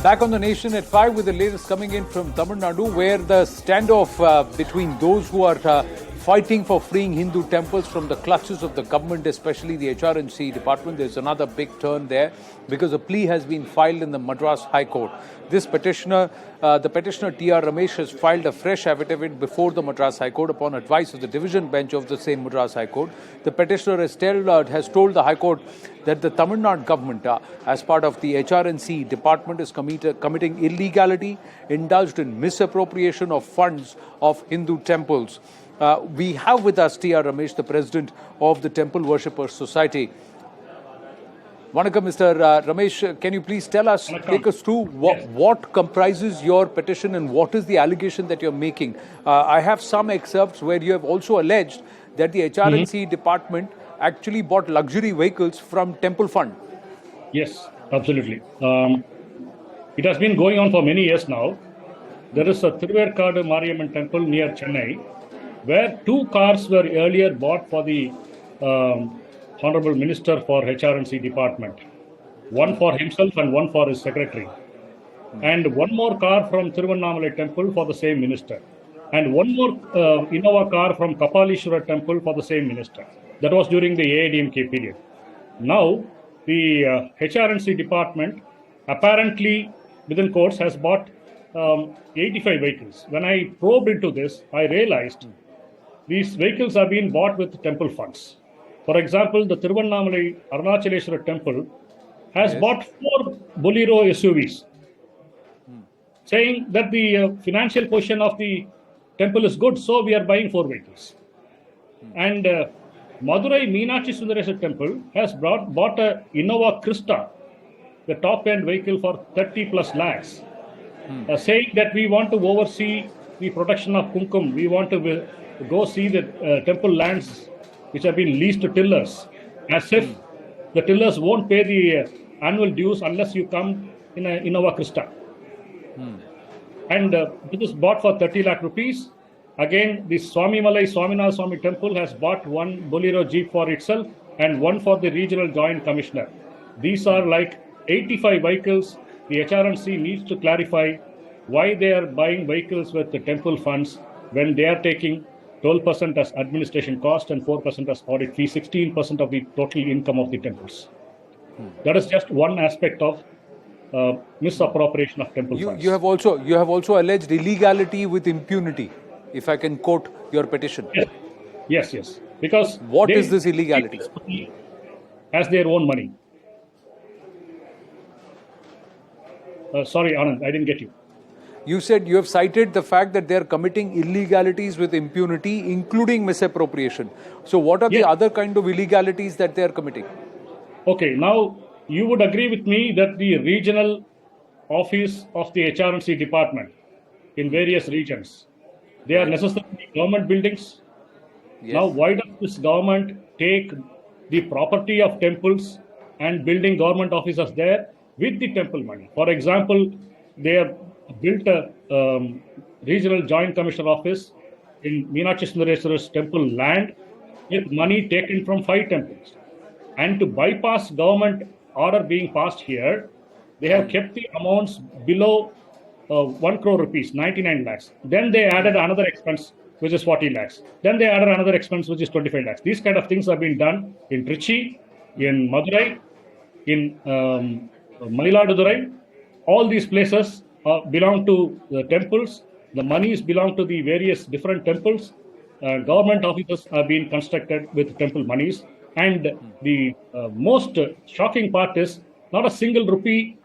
Back on the nation at 5 with the latest coming in from Tamil Nadu, where the standoff between those who are fighting for freeing Hindu temples from the clutches of the government, especially the HRNC department. There's another big turn there because a plea has been filed in the Madras High Court. This petitioner, the petitioner T.R. Ramesh, has filed a fresh affidavit before the Madras High Court upon advice of the division bench of the same Madras High Court. The petitioner has told the High Court that the Tamil Nadu government, as part of the HRNC department, is committing illegality, indulged in misappropriation of funds of Hindu temples. We have with us T.R. Ramesh, the president of the Temple Worshippers Society. Vanakkam, Mr. Ramesh, can you please tell us, take us through what comprises your petition and what is the allegation that you're making? I have some excerpts where you have also alleged that the HRNC department actually bought luxury vehicles from temple fund. Yes, absolutely. It has been going on for many years now. There is a Thiruverkadu Mariamman temple near Chennai, where 2 cars were earlier bought for the Honorable Minister for HRNC department. One for himself and one for his secretary. And one more car from Thiruvannamalai temple for the same minister. And one more Innova car from Kapalishwara temple for the same minister. That was during the AIDMK period. Now, the HRNC department apparently, within quotes, has bought 85 vehicles. When I probed into this, I realized these vehicles are being bought with temple funds. For example, the Thiruvannamalai Arunachaleshwara temple has bought 4 Bolero SUVs, saying that the financial position of the temple is good, so we are buying 4 vehicles. And Madurai Meenakshi Sundareswara temple has bought a Innova Krista, the top-end vehicle, for 30 plus lakhs, saying that we want to oversee the protection of Kumkum. We want to go see the temple lands which have been leased to tillers, as if the tillers won't pay the annual dues unless you come in a Innova Krista. And this is bought for 30 lakh rupees. Again, the Swamimalai Swaminath Swami temple has bought 1 Bolero Jeep for itself and 1 for the regional joint commissioner. These are like 85 vehicles. The HRNC needs to clarify why they are buying vehicles with the temple funds when they are taking 12% as administration cost and 4% as audit fee, 16% of the total income of the temples. That is just one aspect of misappropriation of temple funds. You have also alleged illegality with impunity, if I can quote your petition. Yes. Because what is this illegality? As their own money. Sorry, Anand, I didn't get you. You said you have cited the fact that they are committing illegalities with impunity, including misappropriation. So what are the other kind of illegalities that they are committing? Okay, now you would agree with me that the regional office of the HRNC department in various regions, they are necessarily government buildings. Yes. Now, why does this government take the property of temples and building government offices there with the temple money? For example, they have built a regional joint commissioner office in Meenakshi Sundareswara's temple land with money taken from 5 temples. And to bypass government order being passed here, they have kept the amounts below 1 crore rupees, 99 lakhs. Then they added another expense, which is 40 lakhs. Then they added another expense, which is 25 lakhs. These kind of things have been done in Trichy, in Madurai, in Mayiladurai. All these places belong to the temples. The monies belong to the various different temples. Government offices are being constructed with temple monies. And the most shocking part is not a single rupee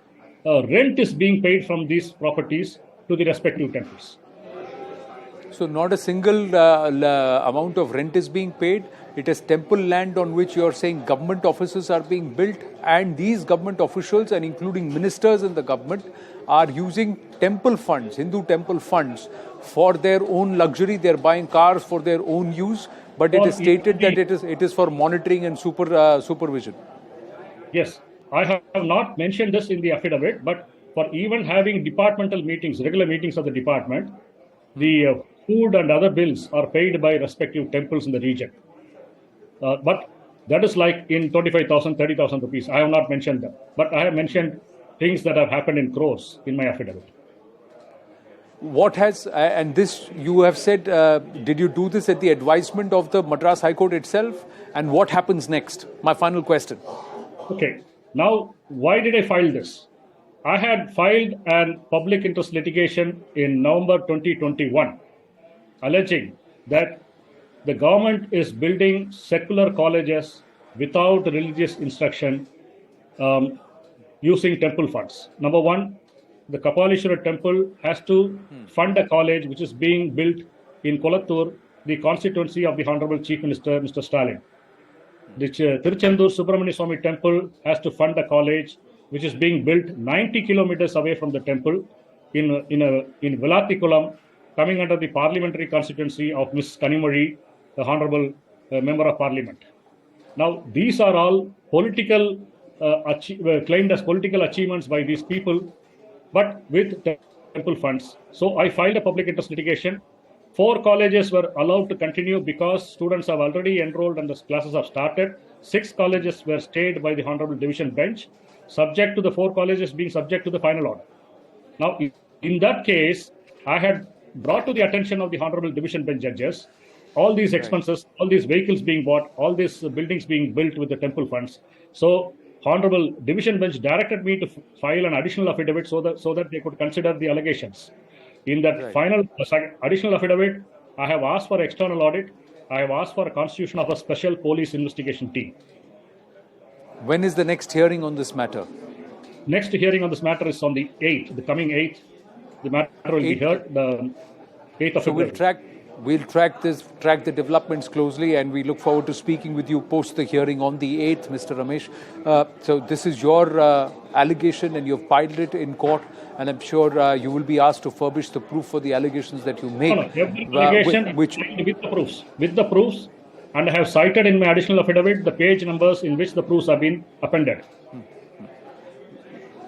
rent is being paid from these properties to the respective temples. So not a single amount of rent is being paid. It is temple land on which you are saying government offices are being built, and these government officials, and including ministers in the government, are using temple funds, Hindu temple funds, for their own luxury. They are buying cars for their own use, but it is stated that it is for monitoring and supervision. Yes, I have not mentioned this in the affidavit, but for even having departmental meetings, regular meetings of the department, the food and other bills are paid by respective temples in the region. But that is like in 25,000, 30,000 rupees. I have not mentioned them. But I have mentioned things that have happened in crores in my affidavit. What has, and this you have said, did you do this at the advisement of the Madras High Court itself? And what happens next? My final question. Okay, now why did I file this? I had filed an public interest litigation in November 2021, alleging that the government is building secular colleges without religious instruction using temple funds. Number one, the Kapalishwara temple has to fund a college which is being built in Kolattur, the constituency of the Honorable Chief Minister, Mr. Stalin. The Tiruchendur Subramania Swami temple has to fund a college which is being built 90 kilometers away from the temple in Velatikulam, coming under the parliamentary constituency of Ms. Kanimari, the Honorable Member of Parliament. Now, these are all political, claimed as political achievements by these people, but with temple funds. So I filed a public interest litigation. 4 colleges were allowed to continue because students have already enrolled and the classes have started. 6 colleges were stayed by the Honorable Division Bench, subject to the 4 colleges being subject to the final order. Now, in that case, I had brought to the attention of the Honorable Division Bench judges all these expenses, all these vehicles being bought, all these buildings being built with the temple funds. So, Honorable Division Bench directed me to file an additional affidavit so that they could consider the allegations. In that final additional affidavit, I have asked for external audit. I have asked for a constitution of a special police investigation team. When is the next hearing on this matter? Next hearing on this matter is on the 8th, the coming 8th. The matter will be heard the 8th of February. We'll track the developments closely, and we look forward to speaking with you post the hearing on the 8th, Mr. Ramesh. So this is your allegation, and you've filed it in court, and I'm sure you will be asked to furbish the proof for the allegations that you make. No, every allegation with the proofs, and I have cited in my additional affidavit the page numbers in which the proofs have been appended.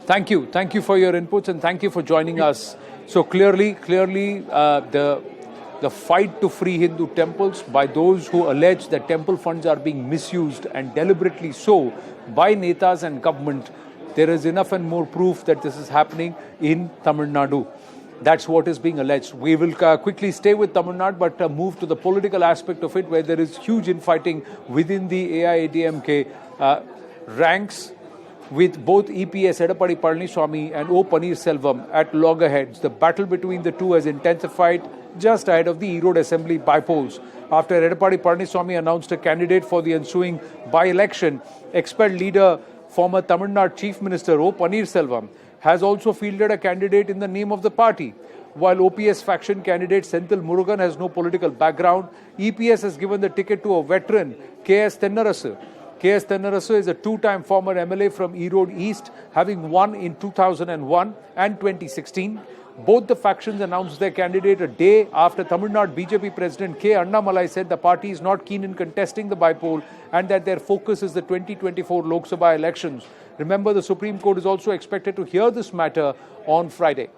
Thank you for your inputs, and thank you for joining us. So clearly, the fight to free Hindu temples by those who allege that temple funds are being misused, and deliberately so, by netas and government. There is enough and more proof that this is happening in Tamil Nadu. That's what is being alleged. We will quickly stay with Tamil Nadu, but move to the political aspect of it, where there is huge infighting within the AIADMK ranks, with both EPS Edappadi Palaniswamy and O. Paneerselvam at loggerheads. The battle between the two has intensified just ahead of the Erode Assembly by-polls. After Edappadi Palaniswamy announced a candidate for the ensuing by-election, expelled leader, former Tamil Nadu Chief Minister O. Paneerselvam has also fielded a candidate in the name of the party. While OPS faction candidate Senthil Murugan has no political background, EPS has given the ticket to a veteran, K.S. Tennarasu. K.S. Tennarasu is a 2-time former MLA from Erode East, having won in 2001 and 2016. Both the factions announced their candidate a day after Tamil Nadu BJP President K. Annamalai said the party is not keen in contesting the by-poll and that their focus is the 2024 Lok Sabha elections. Remember, the Supreme Court is also expected to hear this matter on Friday.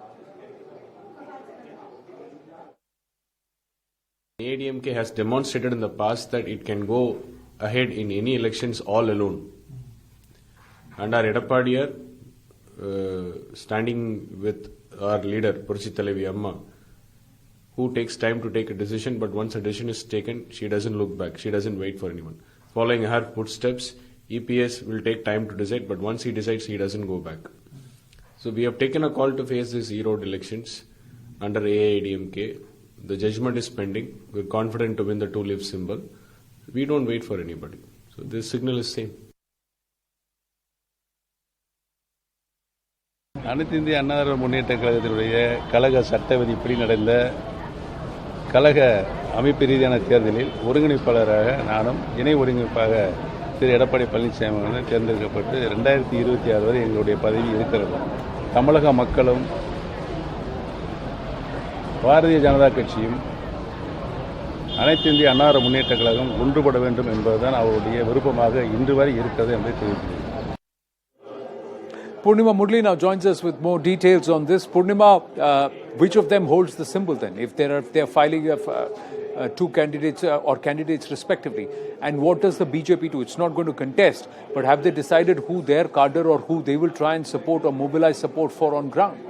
AIADMK has demonstrated in the past that it can go ahead in any elections all alone. And our Edappadiar, standing with our leader, Purushi Thalavi Amma, who takes time to take a decision, but once a decision is taken, she doesn't look back. She doesn't wait for anyone. Following her footsteps, EPS will take time to decide, but once he decides, he doesn't go back. So we have taken a call to face these Erode elections under AIADMK. The judgment is pending. We're confident to win the 2-leaf symbol. We don't wait for anybody. So this signal is same. அனைத்து இந்திய அண்ணா திராவிட முன்னேற்ற கழகத்தினுடைய கழக சட்ட விதிப்படி நடந்த கழக அமைப்பு ரீதியான தேர்தலில் ஒருங்கிணைப்பாளராக நானும் இணை ஒருங்கிணைப்பாக திரு எடப்பாடி பழனிசாமி அவர்கள் தேர்ந்தெடுக்கப்பட்டு 2026 வரை எங்களுடைய பதவி இருக்கிறது. தமிழக மக்களும் பாரதிய ஜனதா கட்சியும் அனைத்து இந்திய அண்ணா திராவிட முன்னேற்ற கழகம் ஒன்றுபட வேண்டும் என்பதுதான் அவருடைய விருப்பமாக இன்று வரை இருக்கிறது என்று தெரிவிக்கிறேன். Purnima Murli now joins us with more details on this. Purnima, which of them holds the symbol then? If they're filing two candidates or candidates respectively. And what does the BJP do? It's not going to contest, but have they decided who their cadre or who they will try and support or mobilize support for on ground?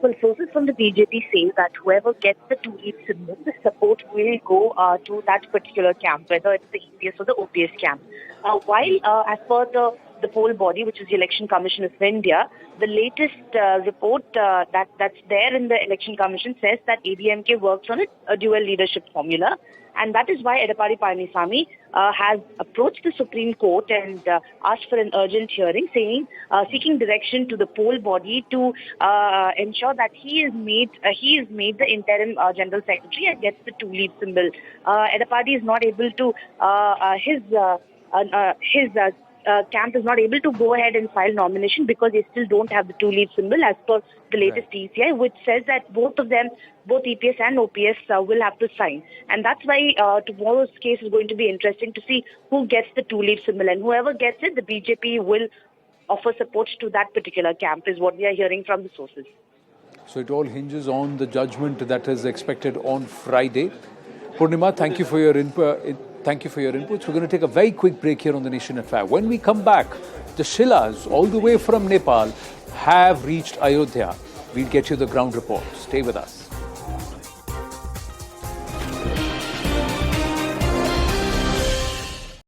Well, sources from the BJP say that whoever gets the two-lead symbol, the support will go to that particular camp, whether it's the EPS or the OPS camp. While as per the poll body, which is the Election Commission of India, the latest report that's there in the Election Commission says that ADMK works on a dual leadership formula. And that is why Edappadi Palaniswamy has approached the Supreme Court and asked for an urgent hearing, seeking direction to the poll body to ensure that he is made the interim General Secretary and gets the two-lead symbol. Edappadi is not able to, his camp is not able to go ahead and file nomination because they still don't have the two-lead symbol as per the latest ECI, which says that both EPS and OPS will have to sign. And that's why tomorrow's case is going to be interesting to see who gets the two-lead symbol. And whoever gets it, the BJP will offer support to that particular camp, is what we are hearing from the sources. So it all hinges on the judgment that is expected on Friday. Purnima, thank you for your input. Thank you for your inputs. We're going to take a very quick break here on the Nation at 5. When we come back, the Shilas, all the way from Nepal, have reached Ayodhya. We'll get you the ground report. Stay with us.